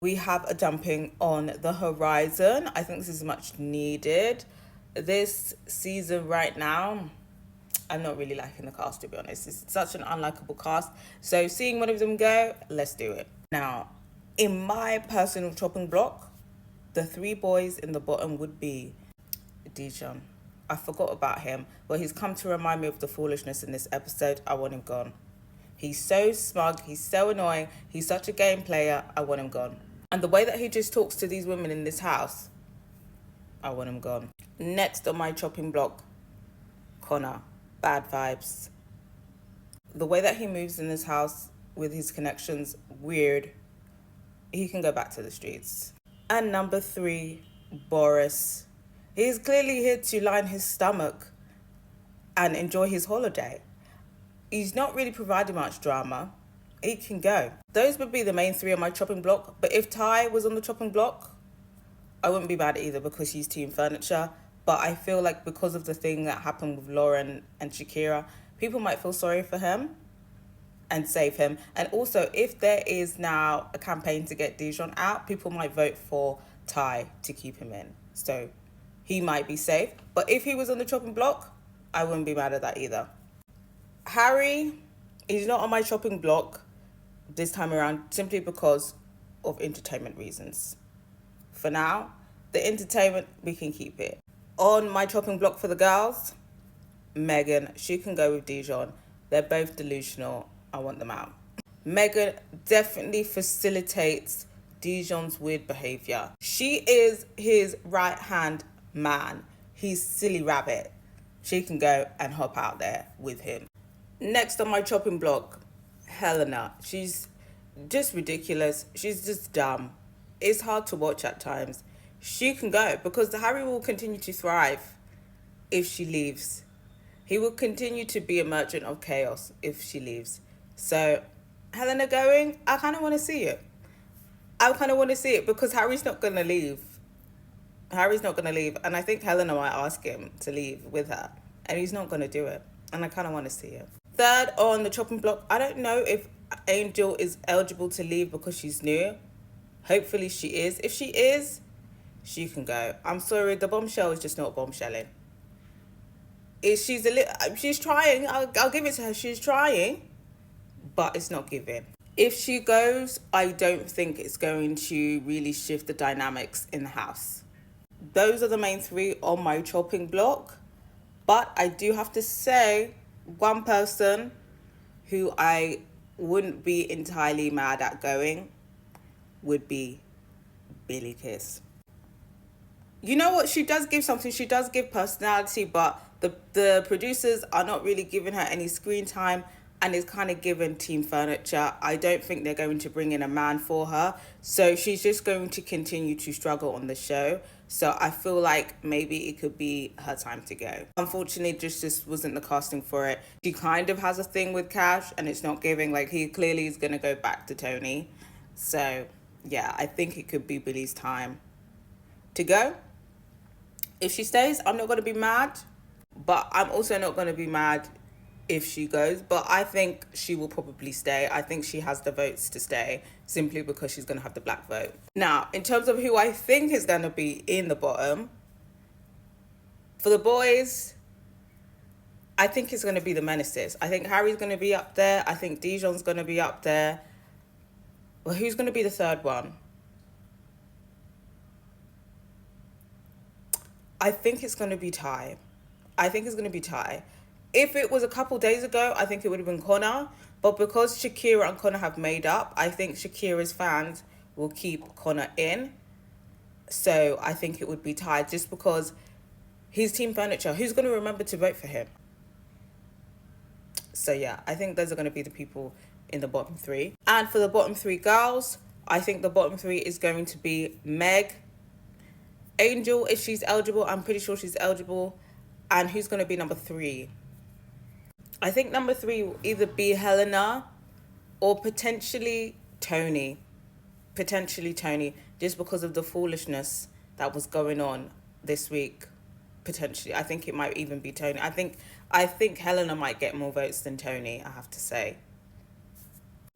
We have a dumping on the horizon. I think this is much needed. This season right now, I'm not really liking the cast, to be honest. It's such an unlikable cast. So seeing one of them go, let's do it. Now, in my personal chopping block, the three boys in the bottom would be Dijon. I forgot about him, but he's come to remind me of the foolishness in this episode. I want him gone. He's so smug. He's so annoying. He's such a game player. I want him gone. And the way that he just talks to these women in this house, I want him gone. Next on my chopping block, Connor. Bad vibes. The way that he moves in this house with his connections, weird. He can go back to the streets. And number 3, Boris. He's clearly here to line his stomach and enjoy his holiday. He's not really providing much drama. He can go. Those would be the main 3 on my chopping block. But if Ty was on the chopping block, I wouldn't be mad either because she's team furniture. But I feel like because of the thing that happened with Lauren and Shakira, people might feel sorry for him and save him. And also, if there is now a campaign to get Dijon out, people might vote for Ty to keep him in. So he might be safe. But if he was on the chopping block, I wouldn't be mad at that either. Harry is not on my chopping block this time around simply because of entertainment reasons. For now, the entertainment, we can keep it. On my chopping block for the girls, Megan, she can go with Dijon. They're both delusional. I want them out. Megan definitely facilitates Dijon's weird behavior. She is his right-hand man. He's silly rabbit. She can go and hop out there with him. Next on my chopping block, Helena. She's just ridiculous. She's just dumb. It's hard to watch at times. She can go because the Harry will continue to thrive if she leaves. He will continue to be a merchant of chaos if she leaves. So Helena going, I kind of want to see it. I kind of want to see it because Harry's not going to leave. Harry's not going to leave. And I think Helena might ask him to leave with her. And he's not going to do it. And I kind of want to see it. Third on the chopping block, I don't know if Angel is eligible to leave because she's new. Hopefully she is. If she is, she can go. I'm sorry, the bombshell is just not bombshelling. She's trying. I'll give it to her. She's trying, but it's not giving. If she goes, I don't think it's going to really shift the dynamics in the house. Those are the main 3 on my chopping block. But I do have to say, one person who I wouldn't be entirely mad at going would be Billy Kiss. You know what? She does give something. She does give personality, but the producers are not really giving her any screen time and it's kind of given team furniture. I don't think they're going to bring in a man for her. So she's just going to continue to struggle on the show. So I feel like maybe it could be her time to go. Unfortunately, just wasn't the casting for it. She kind of has a thing with Cash and it's not giving. Like, he clearly is going to go back to Tony. So yeah, I think it could be Billy's time to go. If she stays, I'm not going to be mad. But I'm also not going to be mad if she goes. But I think she will probably stay. I think she has the votes to stay simply because she's going to have the black vote. Now, in terms of who I think is going to be in the bottom, for the boys, I think it's going to be the menaces. I think Harry's going to be up there. I think Dijon's going to be up there. Well, who's going to be the third one? I think it's going to be Ty. If it was a couple days ago, I think it would have been Connor. But because Shakira and Connor have made up, I think Shakira's fans will keep Connor in. So I think it would be Ty just because he's team furniture. Who's going to remember to vote for him? So yeah, I think those are going to be the people in the bottom 3. And for the bottom 3 girls, I think the bottom 3 is going to be Meg, Angel, if she's eligible. I'm pretty sure she's eligible. And who's going to be number 3? I think number 3 will either be Helena or potentially Tony. Just because of the foolishness that was going on this week. Potentially. I think it might even be Tony. I think Helena might get more votes than Tony, I have to say.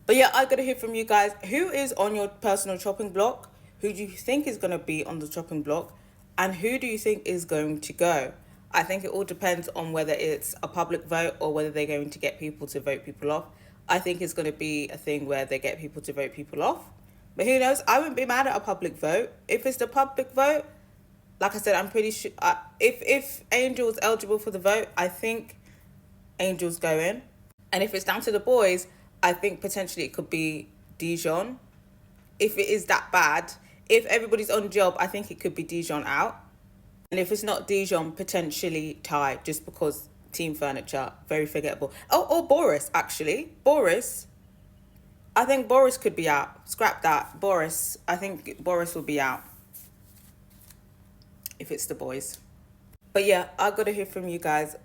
But yeah, I gotta hear from you guys. Who is on your personal chopping block? Who do you think is gonna be on the chopping block? And who do you think is going to go? I think it all depends on whether it's a public vote or whether they're going to get people to vote people off. I think it's going to be a thing where they get people to vote people off. But who knows? I wouldn't be mad at a public vote. If it's the public vote, like I said, I'm pretty sure. If Angel's eligible for the vote, I think Angel's going. And if it's down to the boys, I think potentially it could be Dijon. If it is that bad, if everybody's on job, I think it could be Dijon out. And if it's not Dijon, potentially Ty, just because team furniture, very forgettable. Oh, or Boris, actually. Boris. I think Boris could be out. Scrap that. Boris. I think Boris will be out if it's the boys. But yeah, I've got to hear from you guys.